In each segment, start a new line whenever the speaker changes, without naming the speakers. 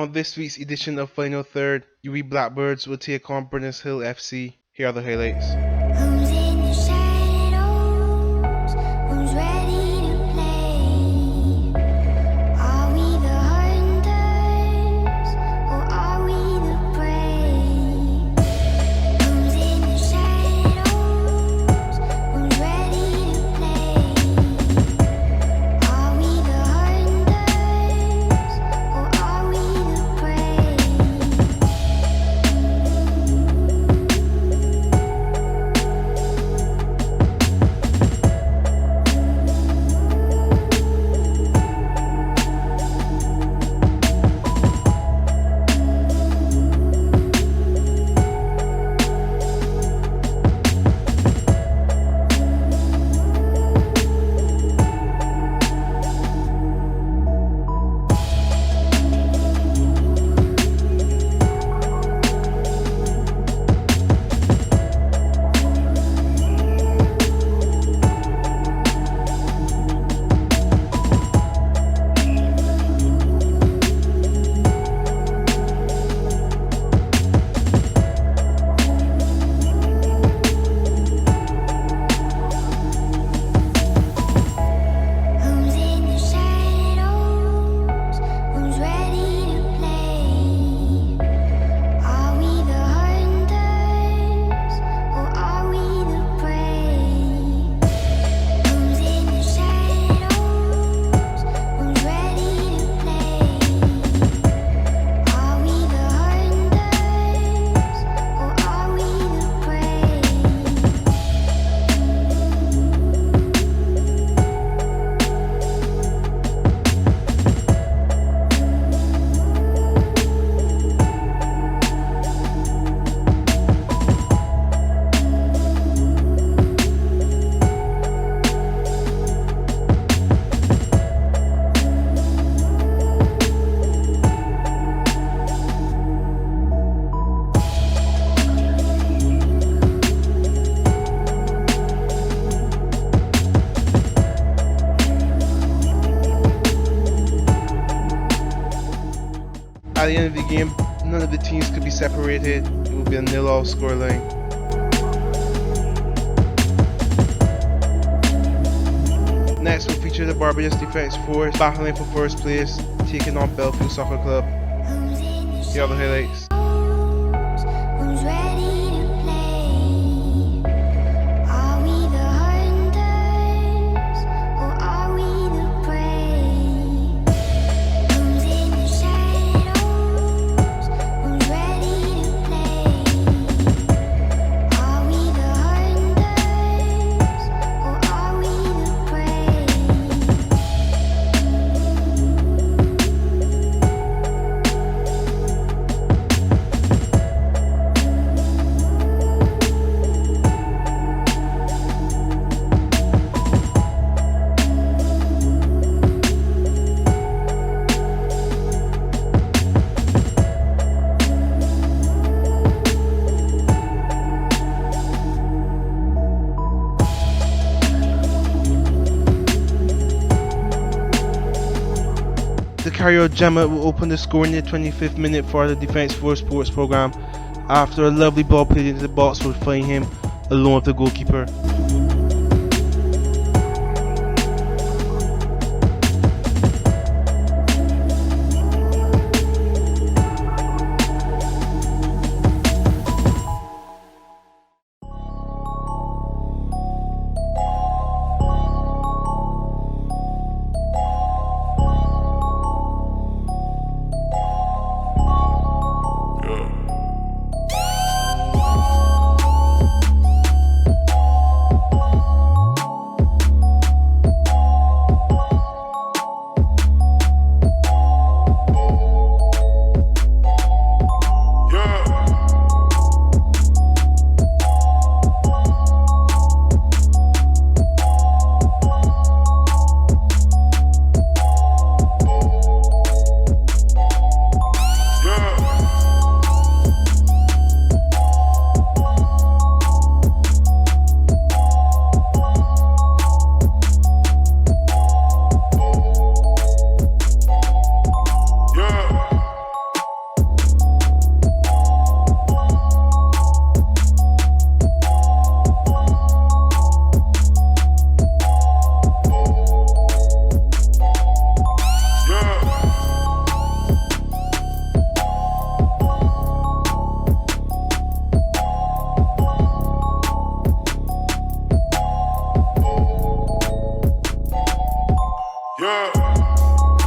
On this week's edition of Final Third, U.W.I Blackbirds will take on Brittons FC. Here are the highlights.
Who's in the shadows? Who's ready to play? Are we the hunters or are we the prey? Who's in the shadows? Who's ready to play? Are we the hunters or are we the prey?
At the end of the game, none of the teams could be separated. It will be a 0-0 scoreline. Next will feature the Barbados Defence Force battling for first place, taking on Belfield Soccer Club. Here are the highlights.
Who's ready to play? Are we the hunters or are we the prey? Who's in the shadows? Who's ready to play? Are we the hunters or are we the prey?
The Carrier Gemma will open the score in the 25th minute for the Defence Force Sports programme after a lovely ball played into the box would find him alone with the goalkeeper.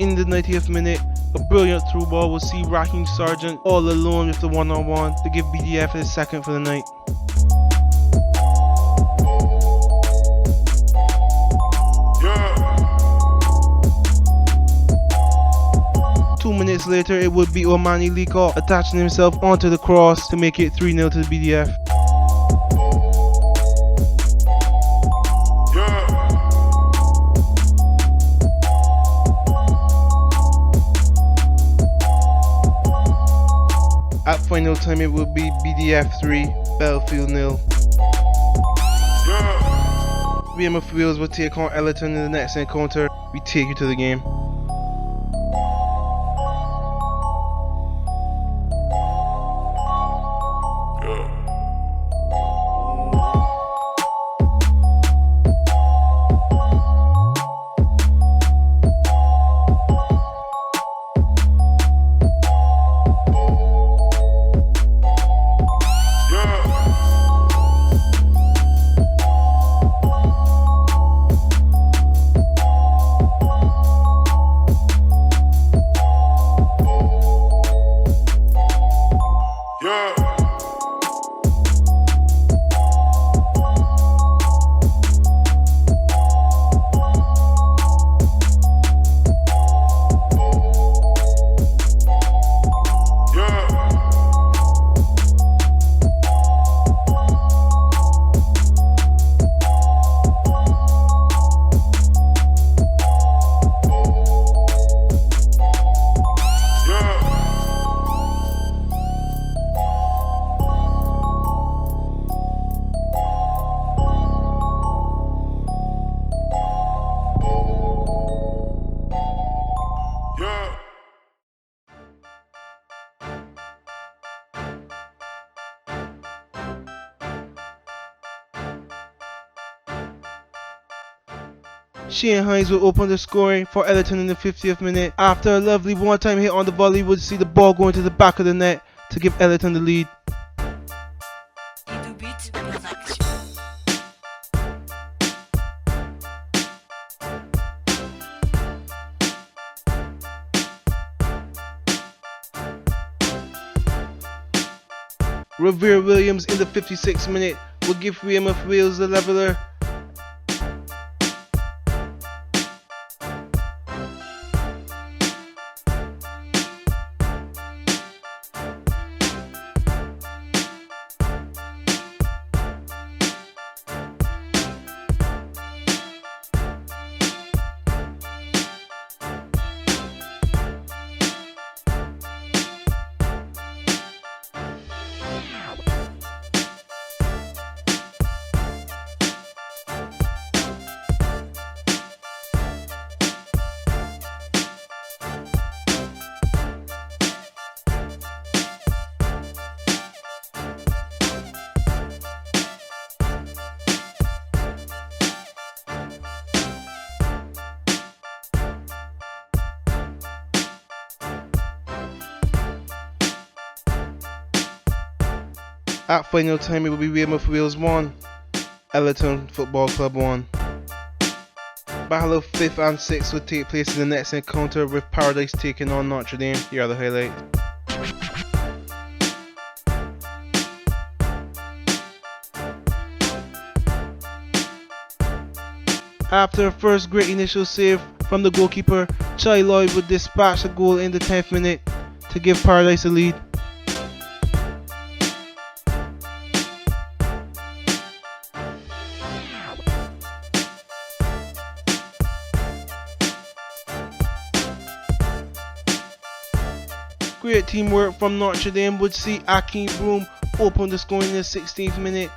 In the 90th minute, a brilliant through ball will see Racking Sargent all alone with the one-on-one to give BDF his second for the night. Yeah. 2 minutes later, it would be Omani Leacock attaching himself onto the cross to make it 3-0 to the BDF. At final time it will be BDF 3, Belfield 0. Weymouth Wales will take on Ellerton in the next encounter. We take you to the game. Shane Hines will open the scoring for Ellerton in the 50th minute. After a lovely one-time hit on the volley, would see the ball going to the back of the net to give Ellerton the lead. Revere Williams in the 56th minute will give Weymouth Wales the leveller. At final time it will be Weymouth Wales 1, Ellerton Football Club 1. Battle of 5th and 6th would take place in the next encounter with Paradise taking on Notre Dame. Here are the highlights. After a first great initial save from the goalkeeper, Chai Lloyd would dispatch a goal in the 10th minute to give Paradise a lead. Great teamwork from Notre Dame would see Akeem Broom open the scoring in the 16th minute.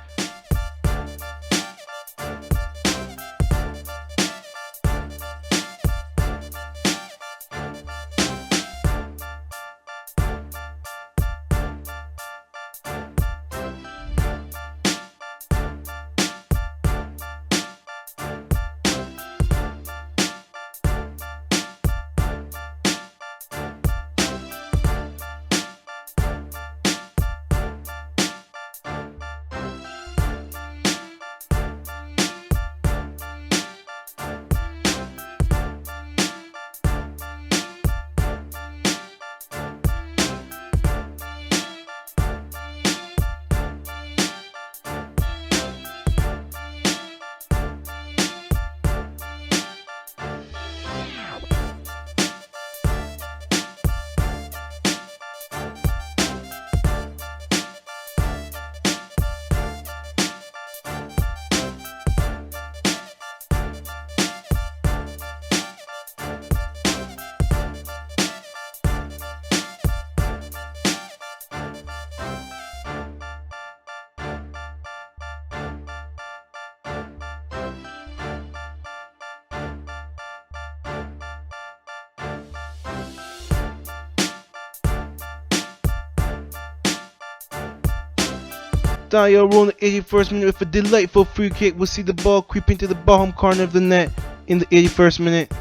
Dyer rolled in the 81st minute with a delightful free kick. We'll see the ball creep into the bottom corner of the net in the 81st minute.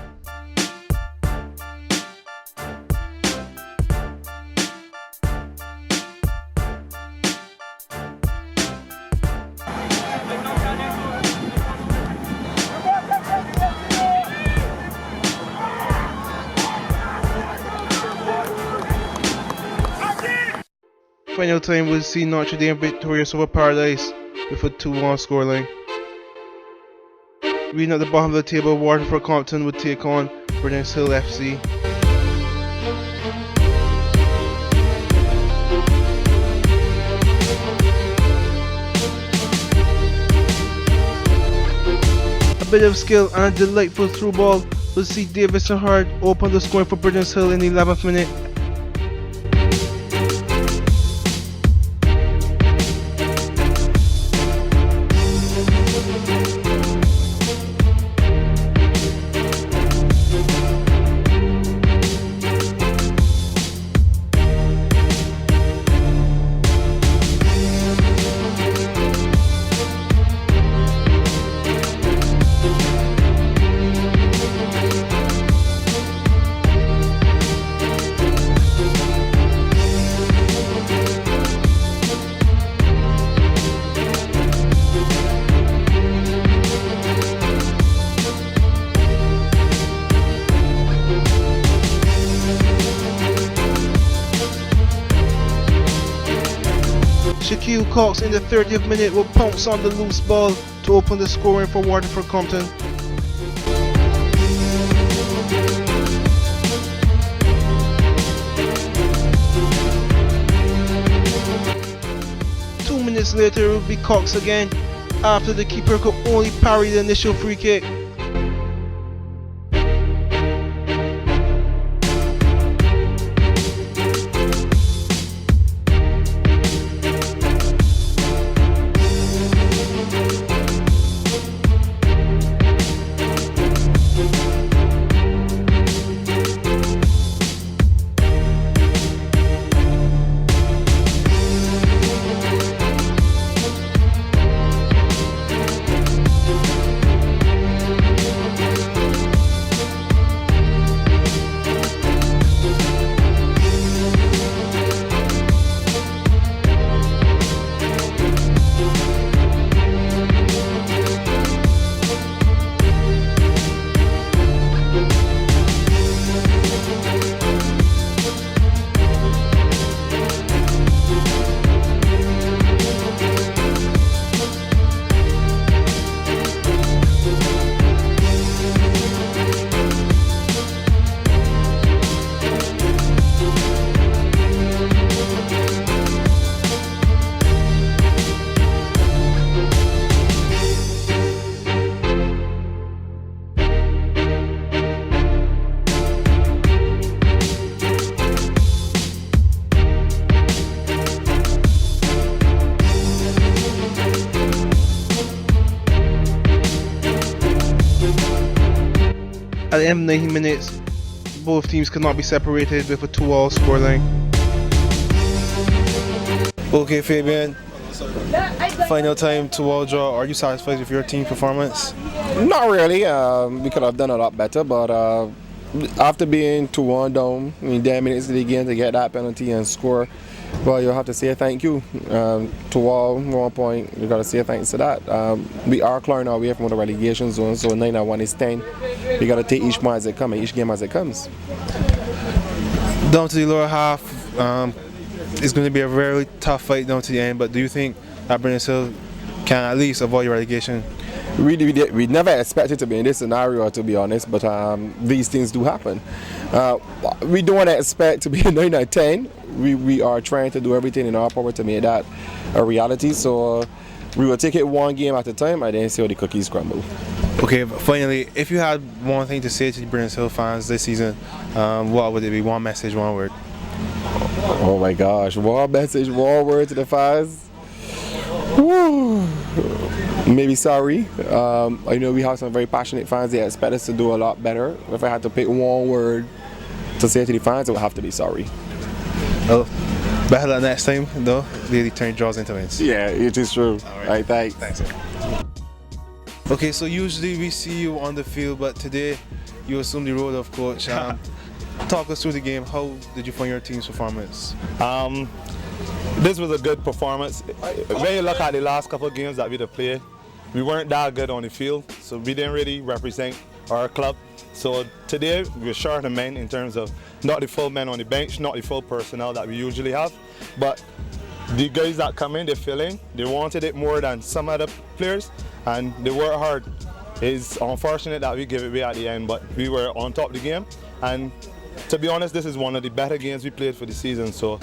Final time will see Notre Dame victorious over Paradise with a 2-1 scoreline. Reading at the bottom of the table, Waterford Compton would take on Rendevzous FC. A bit of skill and a delightful through ball will see Davis and Hart open the scoring for Brittons in the 11th minute. Shaquille Cox in the 30th minute will pounce on the loose ball to open the scoring for Waterford Compton. Two minutes later it will be Cox again after the keeper could only parry the initial free kick. At the end of 90 minutes, both teams could not be separated with a 2-all scoreline. Okay, Fabian. Final time, 2-all draw. Are you satisfied with your team performance?
Not really. We could have done a lot better, but after being 2-1 down, 10 minutes of the game to get that penalty and score, well, you'll have to say thank you. 2-all, 1 point, you got to say thanks to that. We are clawing our way from the relegation zone, so 9-1 is 10. We got to take each point as it comes, each game as it comes.
Down to the lower half, it's going to be a very tough fight down to the end, but do you think that Brittons can at least avoid relegation?
We never expected to be in this scenario, to be honest, but these things do happen. We don't expect to be 9-10. We are trying to do everything in our power to make that a reality, so we will take it one game at a time and then see how the cookies crumble.
Okay, finally, if you had one thing to say to the Brittons fans this season, what would it be? One message, one word?
Oh my gosh, one message, one word to the fans? Woo. Maybe sorry. I know we have some very passionate fans. They expect us to do a lot better. If I had to pick one word to say to the fans, it would have to be sorry.
Oh, Better luck next time, though. Really turn draws into wins.
Yeah, it is true.
All right.
Thanks.
Thanks. Okay, so usually we see you on the field, but today you assume the role of coach. Talk us through the game. How did you find your team's performance?
This was a good performance. When you look at the last couple of games that we played, we weren't that good on the field, so we didn't really represent our club. So today we're short of men in terms of not the full men on the bench, not the full personnel that we usually have, but the guys that come in, they fill in. They wanted it more than some other players, and they work hard. It's unfortunate that we give it away at the end, but we were on top of the game. And to be honest, this is one of the better games we played for the season. So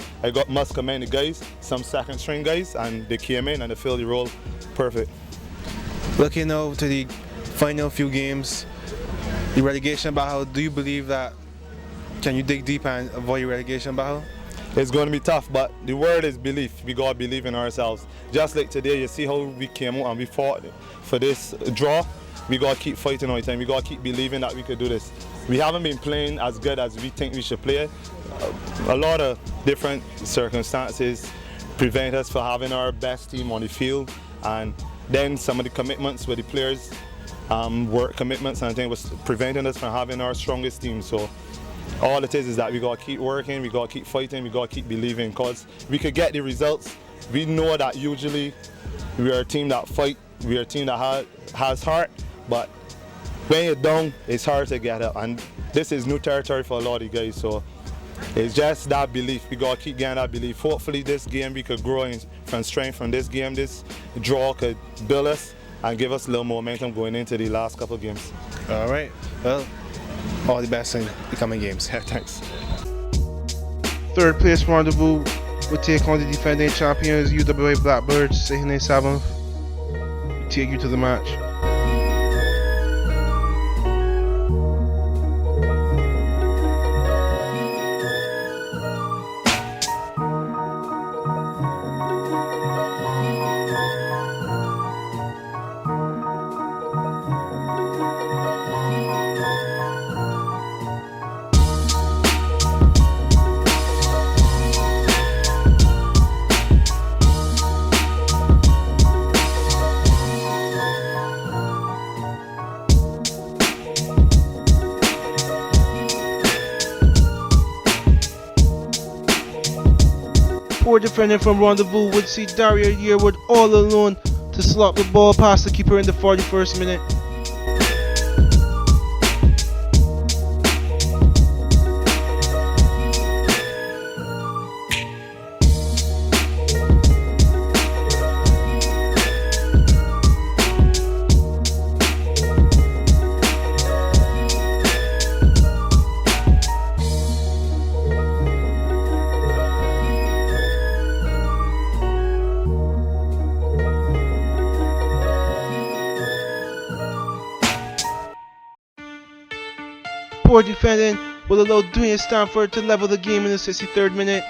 must commend the guys, some second string guys, and they came in and they filled the role perfect.
Looking now to the final few games, the relegation battle, do you believe that can you dig deep and avoid your relegation battle?
It's going to be tough, but the word is belief. We got to believe in ourselves. Just like today, you see how we came out and we fought for this draw. We got to keep fighting all the time. We got to keep believing that we could do this. We haven't been playing as good as we think we should play. A lot of different circumstances prevent us from having our best team on the field, and then some of the commitments with the players, work commitments and things, was preventing us from having our strongest team. So all it is that we got to keep working, we got to keep fighting, we got to keep believing, because we could get the results. We know that usually we are a team that fight, we are a team that has heart, but when you're down, it's hard to get up, and this is new territory for a lot of guys. So it's just that belief. We got to keep getting that belief. Hopefully this game we could grow from strength from this game. This draw could build us and give us a little momentum going into the last couple of games.
All right. Well, all the best in the coming games.
Thanks.
Third place Rendevzous will take on the defending champions U.W.I Blackbirds, sitting in 7th. We take you to the match. Poor defending from Rendevzous would see Daria Yearwood all alone to slop the ball past the keeper in the 41st minute. Poor defending will allow Dwayne Stanford to level the game in the 63rd minute.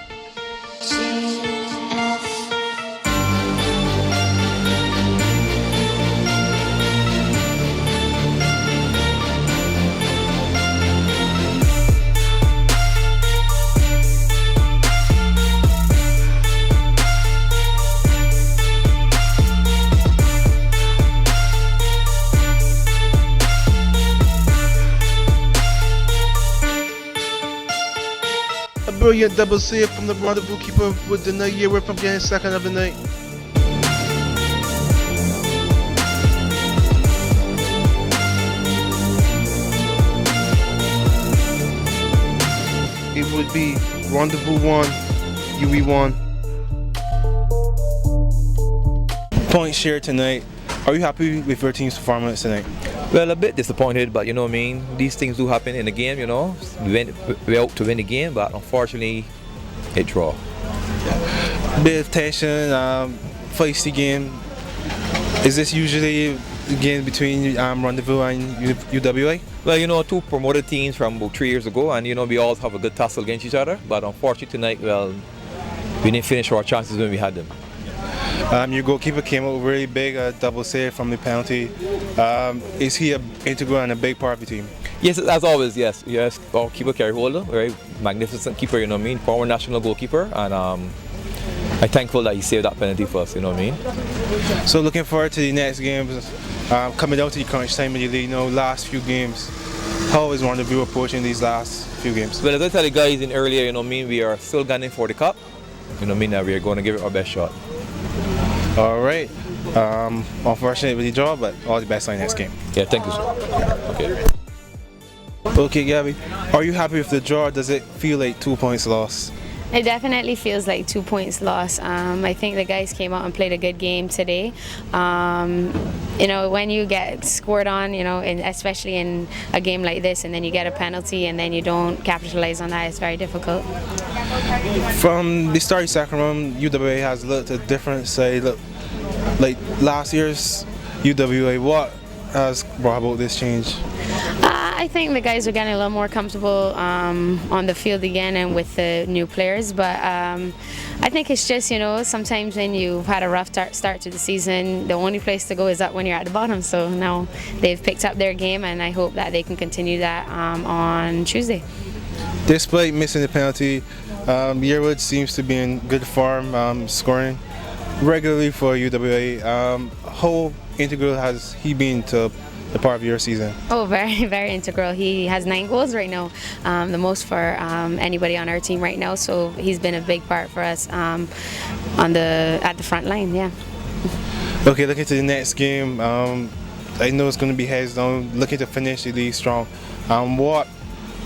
A brilliant double save from the Rendevzous keeper would deny Yearwood from getting second of the night. It would be Rendevzous 1, U.W.I 1. Point share tonight. Are you happy with your team's performance tonight?
Well, a bit disappointed, but you know what I mean, these things do happen in the game, you know. We're out to win the game, but unfortunately, it draw.
Bit of tension, feisty game. Is this usually the game between Rendevzous and U.W.I?
Well, you know, two promoted teams from about 3 years ago, and you know, we all have a good tussle against each other, but unfortunately tonight, well, we didn't finish our chances when we had them.
Your goalkeeper came out really big, a double save from the penalty. Is he an integral and a big part of the team?
Yes, as always, yes. Yes, our keeper, Kerry Holder, very magnificent keeper, you know what I mean, former national goalkeeper, and I'm thankful that he saved that penalty for us, you know what I mean?
So looking forward to the next games, coming down to the crunch time of the league, last few games. How is Rendevzous approaching these last few games?
Well, as I tell the guys in earlier, you know what I mean, we are still gunning for the cup. You know what I mean, and we are going to give it our best shot.
All right. Unfortunate with the draw, but all the best on the next game.
Yeah, thank you, sir. Okay.
Okay, Gabby, are you happy with the draw? Does it feel like 2 points lost?
It definitely feels like 2 points lost. I think the guys came out and played a good game today. When you get scored on, and especially in a game like this, and then you get a penalty and then you don't capitalize on that, it's very difficult.
From the start of the second round, U.W.I has looked a different side. Look, like last year's U.W.I, what has brought about this change?
I think the guys are getting a little more comfortable on the field again and with the new players, but I think it's just, sometimes when you've had a rough start to the season, the only place to go is up when you're at the bottom. So now they've picked up their game, and I hope that they can continue that on Tuesday.
Despite missing the penalty, Yearwood seems to be in good form, scoring regularly for U.W.I. How integral has he been to the part of your season?
Oh, very, very integral. He has 9 goals right now, the most for anybody on our team right now. So he's been a big part for us at the front line. Yeah.
Okay, looking to the next game. I know it's going to be heads down. Looking to finish the league strong. What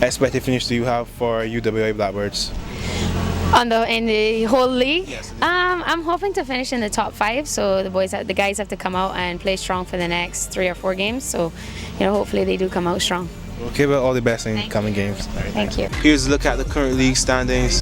expected finish do you have for U.W.I Blackbirds?
In the whole league?
Yes.
I'm hoping to finish in the top 5, so the guys have to come out and play strong for the next 3 or 4 games, so hopefully they do come out strong.
Okay, well, all the best in coming games.
Thank you.
Here's a look at the current league standings.